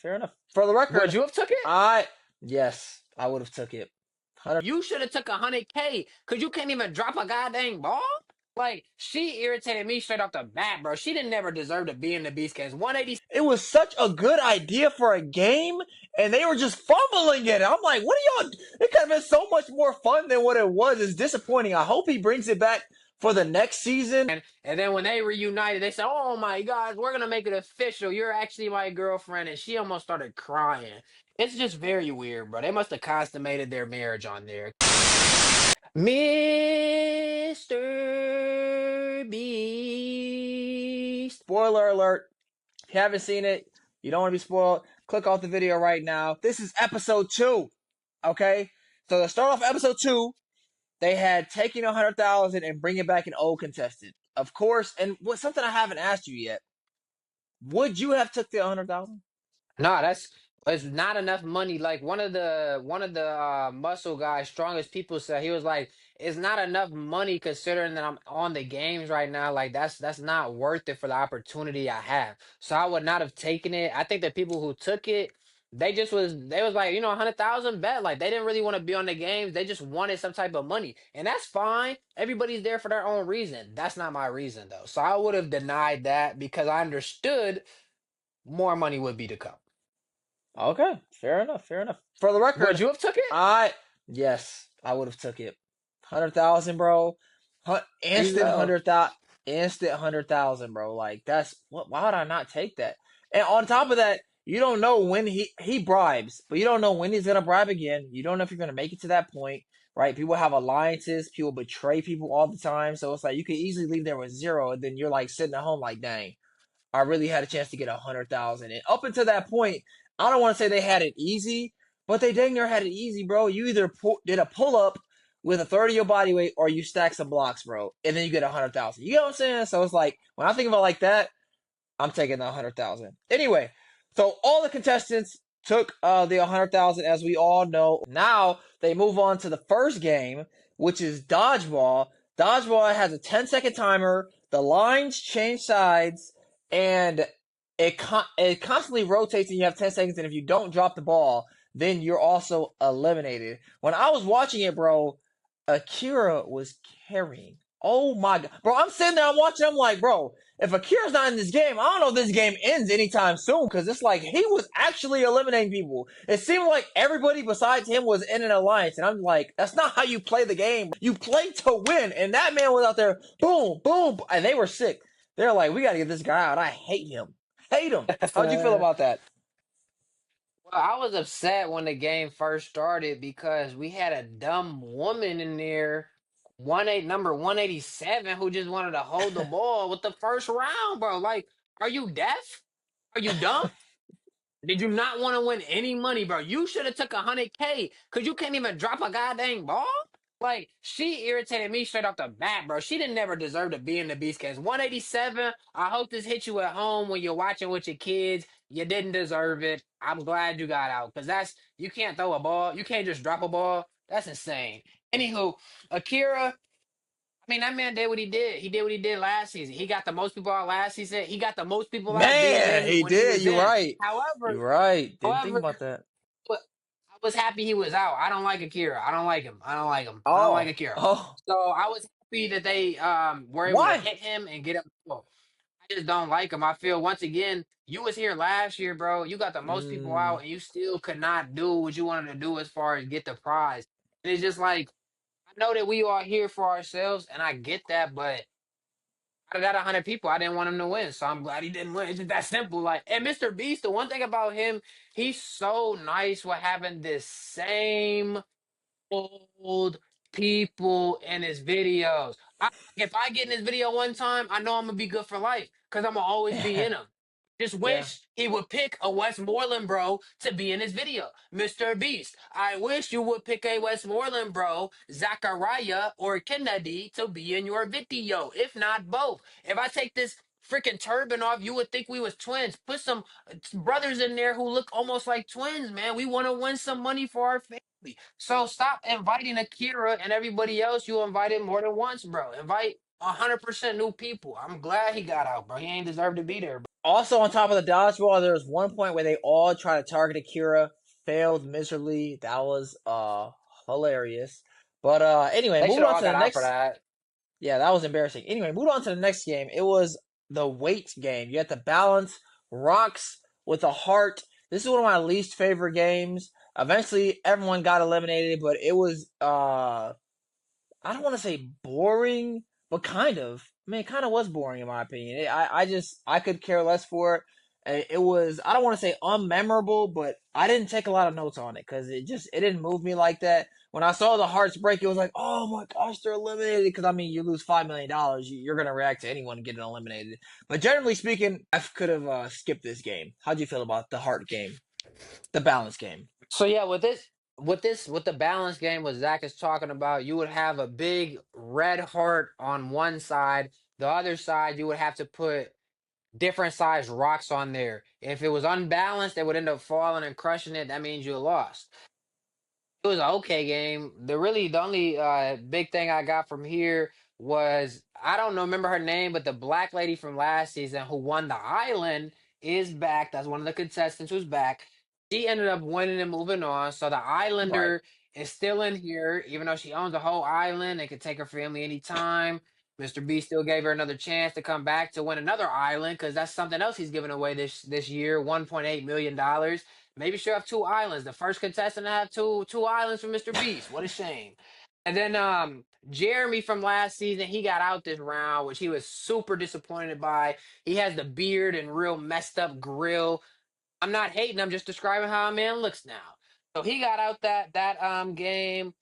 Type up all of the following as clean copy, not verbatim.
Fair enough. For the Would record, you have took it? I yes, I would have took it. 100. You should have took 100K because you can't even drop a goddamn ball. Like she irritated me straight off the bat, bro. She didn't never deserve to be in the Beast Case. 180. It was such a good idea for a game, and they were just fumbling it. I'm like, what are y'all? It could have been so much more fun than what it was. It's disappointing. I hope he brings it back for the next season. And then when they reunited, they said, "Oh my God, we're gonna make it official. You're actually my girlfriend," and she almost started crying. It's just very weird, bro. They must have consummated their marriage on there. Mr. Beast. Spoiler alert. If you haven't seen it, you don't want to be spoiled, click off the video right now. This is episode 2. Okay? So to start off episode 2, they had taken 100,000 and bring it back an old contestant. Of course, and what something I haven't asked you yet. Would you have took the 100,000? No, it's not enough money. Like one of the muscle guys, strongest people said he was like, it's not enough money considering that I'm on the games right now. Like that's not worth it for the opportunity I have. So I would not have taken it. I think the people who took it, they was like, 100,000 bet. Like they didn't really want to be on the games. They just wanted some type of money. And that's fine. Everybody's there for their own reason. That's not my reason though. So I would have denied that because I understood more money would be to come. Okay, fair enough, fair enough. For the Would record, you have took it? I yes, I would have took it. 100,000, bro. You Instant go. 100,000, instant 100,000, bro. Like that's what. Why would I not take that? And on top of that, you don't know when he bribes, but you don't know when he's gonna bribe again. You don't know if you're gonna make it to that point, right? People have alliances. People betray people all the time, so it's like you could easily leave there with zero, and then you're like sitting at home like, dang. I really had a chance to get 100,000. And up until that point, I don't want to say they had it easy, but they dang near had it easy, bro. You either did a pull up with a third of your body weight, or you stack some blocks, bro, and then you get 100,000. You know what I'm saying? So it's like when I think about it like that, I'm taking the 100,000. Anyway, so all the contestants took the 100,000, as we all know. Now they move on to the first game, which is dodgeball. Dodgeball has a 10-second timer. The lines change sides, and it constantly rotates, and you have 10 seconds. And if you don't drop the ball, then you're also eliminated. When I was watching it, bro, Akira was carrying. Oh my god, bro! I'm sitting there, I'm watching. I'm like, bro, if Akira's not in this game, I don't know if this game ends anytime soon. Because it's like he was actually eliminating people. It seemed like everybody besides him was in an alliance, and I'm like, that's not how you play the game. You play to win, and that man was out there, boom, boom, and they were sick. They're like, we got to get this guy out. I hate him. Hate him. How'd you feel Well, about that? I was upset when the game first started because we had a dumb woman in there, number 187, who just wanted to hold the ball with the first round, bro. Like, are you deaf? Are you dumb? Did you not want to win any money, bro? You should have took 100K because you can't even drop a goddamn ball. Like she irritated me straight off the bat, bro. She didn't never deserve to be in the Beast Case. 187. I hope this hit you at home when you're watching with your kids. You didn't deserve it. I'm glad you got out because you can't throw a ball. You can't just drop a ball. That's insane. Anywho, Akira. I mean, that man did what he did. He did what he did last season. He got the most people out last season. He got the most people out being Man, in he when he did. was You're in. right. However, You're right. Didn't think however, about that. but I was happy he was out. I don't like Akira. I don't like him. I don't like him. I don't like Oh, Akira. oh, So I was happy that they were able to why? hit him and get him. Well, I just don't like him. I feel once again, you was here last year, bro. You got the most people out, Mm, and you still could not do what you wanted to do as far as get the prize. And it's just like I know that we are here for ourselves, and I get that, but out of that 100 people, I didn't want him to win, so I'm glad he didn't win. It's just that simple. Like, and Mr. Beast, the one thing about him, he's so nice with having this same old people in his videos. If I get in his video one time, I know I'm gonna be good for life because I'm gonna always be in him. Just yeah. wish he would pick a Westmoreland bro to be in his video. Mr. Beast, I wish you would pick a Westmoreland bro, Zachariah or Kennedy, to be in your video. If not both. If I take this freaking turban off, you would think we was twins. Put some brothers in there who look almost like twins, man. We want to win some money for our family. So stop inviting Akira and everybody else you invited more than once, bro. Invite 100% new people. I'm glad he got out, bro. He ain't deserve to be there, bro. Also, on top of the dodgeball, there was one point where they all tried to target Akira, failed miserably. That was hilarious. But anyway, They should moving have on all to the got out for next. that. Yeah, that was embarrassing. Anyway, moving on to the next game. It was the weight game. You had to balance rocks with a heart. This is one of my least favorite games. Eventually, everyone got eliminated, but it was I don't want to say boring, but kind of. I mean, it kind of was boring in my opinion. I could care less for it. It was, I don't want to say unmemorable, but I didn't take a lot of notes on it because it didn't move me like that. When I saw the hearts break, it was like, oh my gosh, they're eliminated. Because I mean, you lose $5 million, you're gonna react to anyone getting eliminated. But generally speaking, I could have skipped this game. How'd you feel about the heart game, the balance game? So yeah, with the balance game, what Zach is talking about, you would have a big red heart on one side. The other side, you would have to put different sized rocks on there. If it was unbalanced, they would end up falling and crushing it. That means you lost. It was an okay game. The only big thing I got from here was I don't know remember her name, but the black lady from last season who won the island is back. That's one of the contestants who's back. She ended up winning and moving on. So the Right, Islander is still in here, even though she owns the whole island and can take her family anytime. Mr. B still gave her another chance to come back to win another island because that's something else he's giving away this year, $1.8 million. Maybe she'll have two islands. The first contestant to have two islands for Mr. Beast. What a shame. And then Jeremy from last season, he got out this round, which he was super disappointed by. He has the beard and real messed up grill. I'm not hating, I'm just describing how a man looks now. So he got out that game.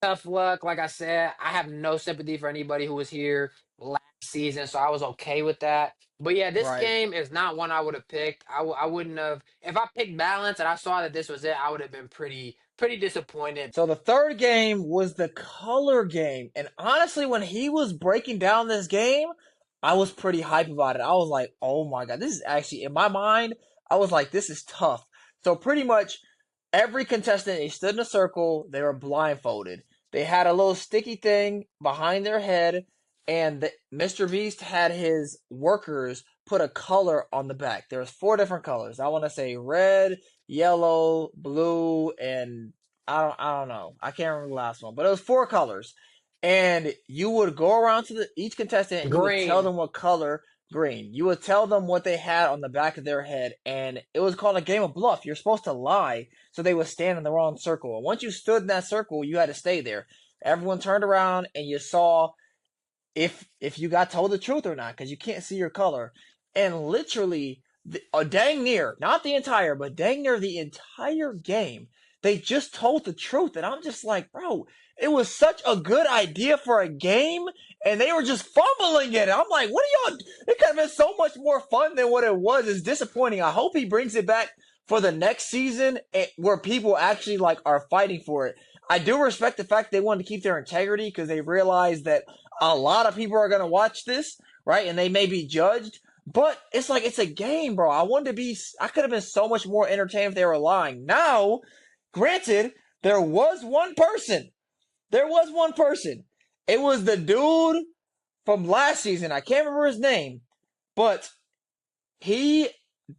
Tough luck. Like I said, I have no sympathy for anybody who was here last season, so I was okay with that. But yeah, this right. game is not one I would have picked. I wouldn't have if I picked balance and I saw that this was it. I would have been pretty disappointed. So the third game was the color game. And honestly, when he was breaking down this game, I was pretty hype about it. I was like, oh my God, this is actually, in my mind, I was like, this is tough. So pretty much every contestant, they stood in a circle, they were blindfolded. They had a little sticky thing behind their head, and Mr. Beast had his workers put a color on the back. There was four different colors. I want to say red, yellow, blue, and I don't know. I can't remember the last one, but it was four colors. And you would go around to each contestant and you would tell Green. them what color green. You would tell them what they had on the back of their head, and it was called a game of bluff. You're supposed to lie so they would stand in the wrong circle. And once you stood in that circle, you had to stay there. Everyone turned around and you saw if you got told the truth or not because you can't see your color. And literally, dang near, not the entire, but dang near the entire game, they just told the truth. And I'm just like, bro, it was such a good idea for a game, and they were just fumbling it. I'm like, what are y'all? It could have been so much more fun than what it was. It's disappointing. I hope he brings it back for the next season where people actually like are fighting for it. I do respect the fact they wanted to keep their integrity because they realized that a lot of people are going to watch this, right? And they may be judged. But it's like it's a game, bro. I wanted to be. I could have been so much more entertained if they were lying. Now, granted, there was one person. There was one person. It was the dude from last season. I can't remember his name, but he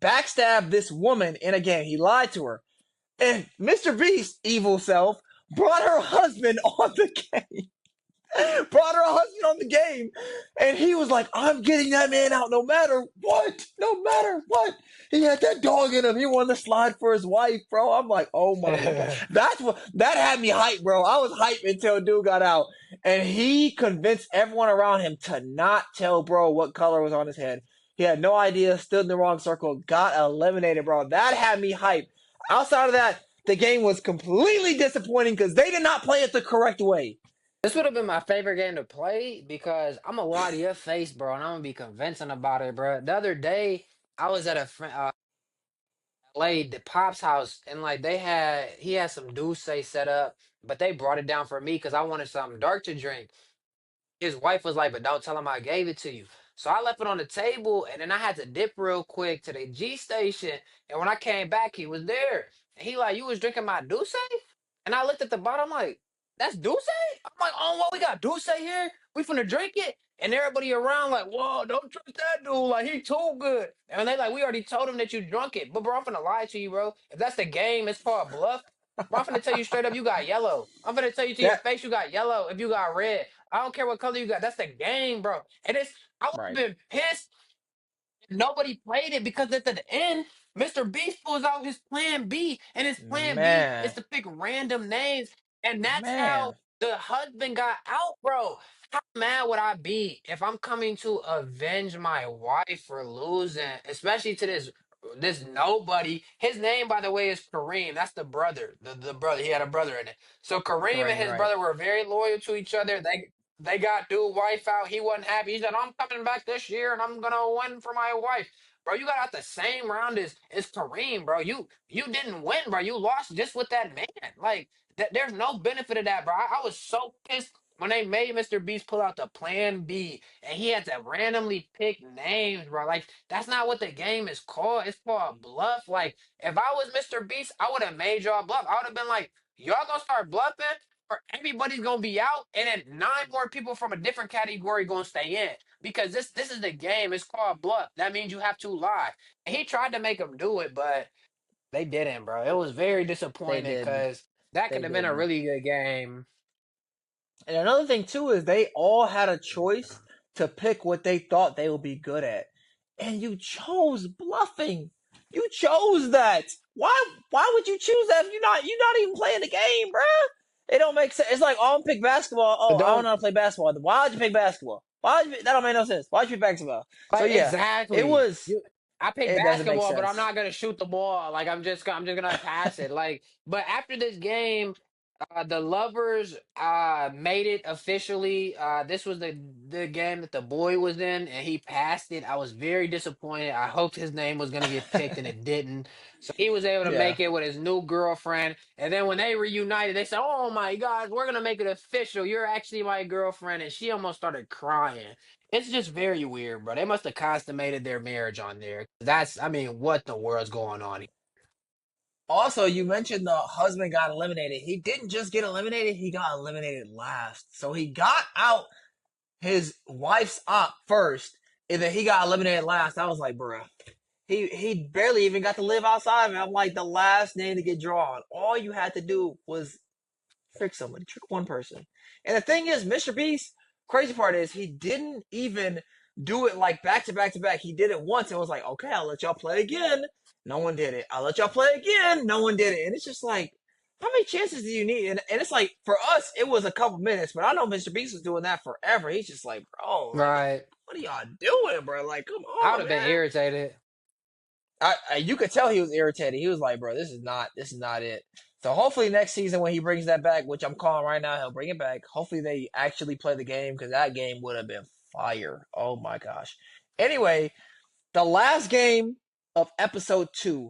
backstabbed this woman in a game. He lied to her, and Mr. Beast, evil self, brought her husband on the game. Brought her husband on the game, and he was like, "I'm getting that man out, no matter what, no matter what." He had that dog in him. He wanted to slide for his wife, bro. I'm like, "Oh my God." That's what that had me hyped, bro. I was hyped until dude got out, and he convinced everyone around him to not tell bro what color was on his head. He had no idea, stood in the wrong circle, got eliminated, bro. That had me hyped. Outside of that, the game was completely disappointing because they did not play it the correct way. This would have been my favorite game to play because I'm gonna lie to your face, bro, and I'm gonna be convincing about it, bro. The other day, I was at a friend, LA, the Pop's house, and like he had some douce set up, but they brought it down for me because I wanted something dark to drink. His wife was like, "But don't tell him I gave it to you." So I left it on the table, and then I had to dip real quick to the G station. And when I came back, he was there, and he like, "You was drinking my douce?" And I looked at the bottom, like, "That's douce?" I'm like, "Oh, well, we got douce here. We finna drink it." And everybody around like, whoa, don't trust that dude. Like, he too good. And they like, we already told him that you drunk it. But bro, I'm finna lie to you, bro. If that's the game, it's called bluff. Bro, I'm finna tell you straight up, you got yellow. I'm finna tell you to your That face, you got yellow. If you got red, I don't care what color you got. That's the game, bro. And it's I would have right, been pissed nobody played it because at the end, Mr. Beast pulls out his plan B, and his plan B is man, to pick random names, and that's how man, the husband got out, bro. How mad would I be if I'm coming to avenge my wife for losing, especially to this nobody. His name, by the way, is Kareem. That's the brother. The brother. He had a brother in it. So Kareem and Kareem, his right, brother were very loyal to each other. They got dude wife out. He wasn't happy. He said, "I'm coming back this year and I'm gonna win for my wife." Bro, you got out the same round as Kareem, bro. You didn't win, bro. You lost just with that man. Like there's no benefit of that, bro. I was so pissed when they made Mr. Beast pull out the plan B and he had to randomly pick names, bro. Like that's not what the game is called. It's called bluff. Like if I was Mr. Beast, I would have made y'all bluff. I would have been like, y'all gonna start bluffing or everybody's gonna be out, and then nine more people from a different category gonna stay in because this is the game. It's called bluff. That means you have to lie. And he tried to make them do it, but they didn't, bro. It was very they disappointing didn't, because that they could have been a didn't. really good game. And another thing too is they all had a choice to pick what they thought they would be good at, and you chose bluffing. You chose that. Why would you choose that if you're not even playing the game, bruh? It don't make sense. It's like, oh, I'm pick basketball. But Oh, I don't don't know how to play basketball. Why'd you pick basketball? That don't make no sense. Why'd you pick basketball? So like yeah, it exactly. was. You I picked It doesn't make basketball, but I'm sense. not gonna shoot the ball. Like I'm just gonna pass it. Like, but after this game, the lovers made it officially. This was the game that the boy was in, and he passed it. I was very disappointed. I hoped his name was gonna get picked, and it didn't. So he was able to Yeah. make it with his new girlfriend. And then when they reunited, they said, "Oh my God, we're gonna make it official. You're actually my girlfriend," and she almost started crying. It's just very weird, bro. They must have consummated their marriage on there. I mean, what the world's going on here? Also, you mentioned the husband got eliminated. He didn't just get eliminated; he got eliminated last. So he got out his wife's op first, and then he got eliminated last. I was like, bruh. He barely even got to live outside of it. I'm like the last name to get drawn. All you had to do was trick somebody, trick one person. And the thing is, Mr. Beast, crazy part is he didn't even do it like back to back to back. He did it once and was like, okay, I'll let y'all play again. No one did it. I'll let y'all play again. No one did it. And it's just like, how many chances do you need? And it's like, for us, it was a couple minutes, but I know Mr. Beast was doing that forever. He's just like, bro, like, Right. what are y'all doing, bro? Like, come I would on, have been man. irritated. You could tell he was irritated. He was like, "Bro, this is not it." So hopefully next season when he brings that back, which I'm calling right now, he'll bring it back. Hopefully they actually play the game because that game would have been fire. Oh my gosh. Anyway, the last game of episode 2,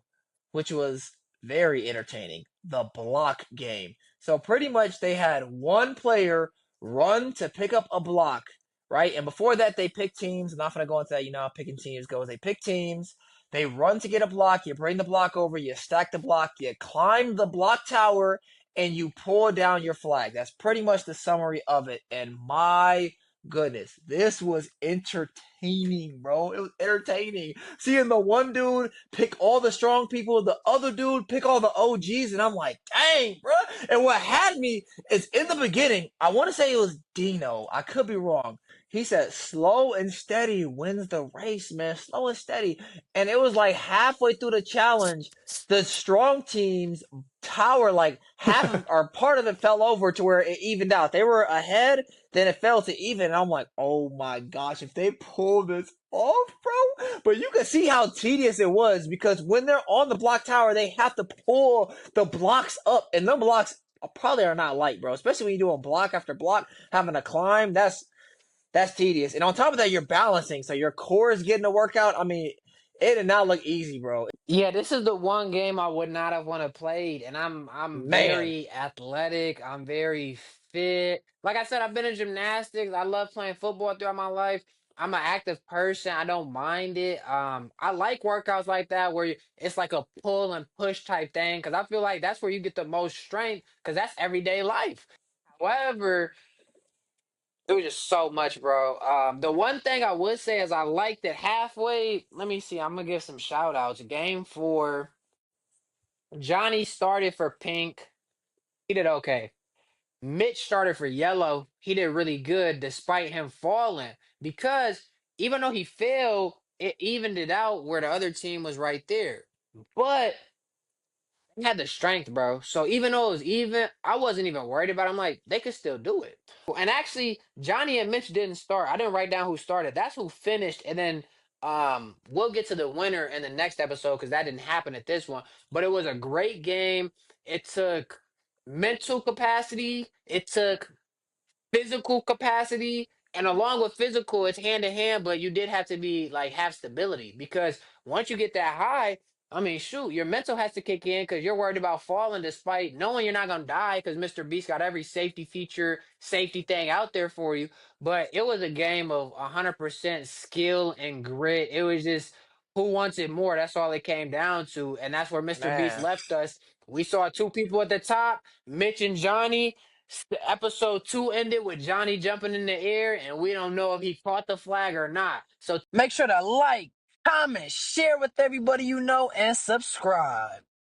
which was very entertaining, the block game. So pretty much they had one player run to pick up a block, right? And before that, they pick teams. I'm not going to go into that. You know how picking teams goes. They pick teams. They run to get a block. You bring the block over. You stack the block. You climb the block tower, and you pull down your flag. That's pretty much the summary of it. And my goodness, this was entertaining, bro. It was entertaining. Seeing the one dude pick all the strong people, the other dude pick all the OGs, and I'm like, dang, bro. And what had me is in the beginning, I want to say it was Dino. I could be wrong. He said, slow and steady wins the race, man. Slow and steady. And it was like halfway through the challenge, the strong teams tower, like half of or part of it fell over to where it evened out. They were ahead, then it fell to even. And I'm like, oh my gosh, if they pull this off, bro. But you can see how tedious it was because when they're on the block tower, they have to pull the blocks up, and the blocks probably are not light, bro. Especially when you're doing block after block, having to climb. That's tedious. And on top of that, you're balancing, so your core is getting a workout. I mean, it did not look easy, bro. Yeah, this is the one game I would not have want to played, and I'm Man, very athletic. I'm very fit. Like I said, I've been in gymnastics. I love playing football throughout my life. I'm an active person. I don't mind it. I like workouts like that where it's like a pull and push type thing because I feel like that's where you get the most strength because that's everyday life. However, It was just so much, bro. The one thing I would say is I liked it halfway. Let me see. I'm gonna give some shout outs. Game four, Johnny started for Pink. He did okay. Mitch started for Yellow. He did really good despite him falling because even though he failed, it evened it out where the other team was right there. But he had the strength, bro. So even though it was even, I wasn't even worried about it. I'm like, they could still do it. And actually, Johnny and Mitch didn't start. I didn't write down who started. That's who finished. And then we'll get to the winner in the next episode because that didn't happen at this one. But it was a great game. It took mental capacity. It took physical capacity, and along with physical it's hand in hand, but you did have to be like have stability because once you get that high, I mean shoot, your mental has to kick in because you're worried about falling despite knowing you're not going to die because Mr. Beast got every safety feature, safety thing out there for you. But it was a game of 100% skill and grit. It was just who wants it more. That's all it came down to, and that's where Mr. Beast Man. left us. We saw two people at the top, Mitch and Johnny. Episode two ended with Johnny jumping in the air, and we don't know if he caught the flag or not. So make sure to like, comment, share with everybody you know, and subscribe.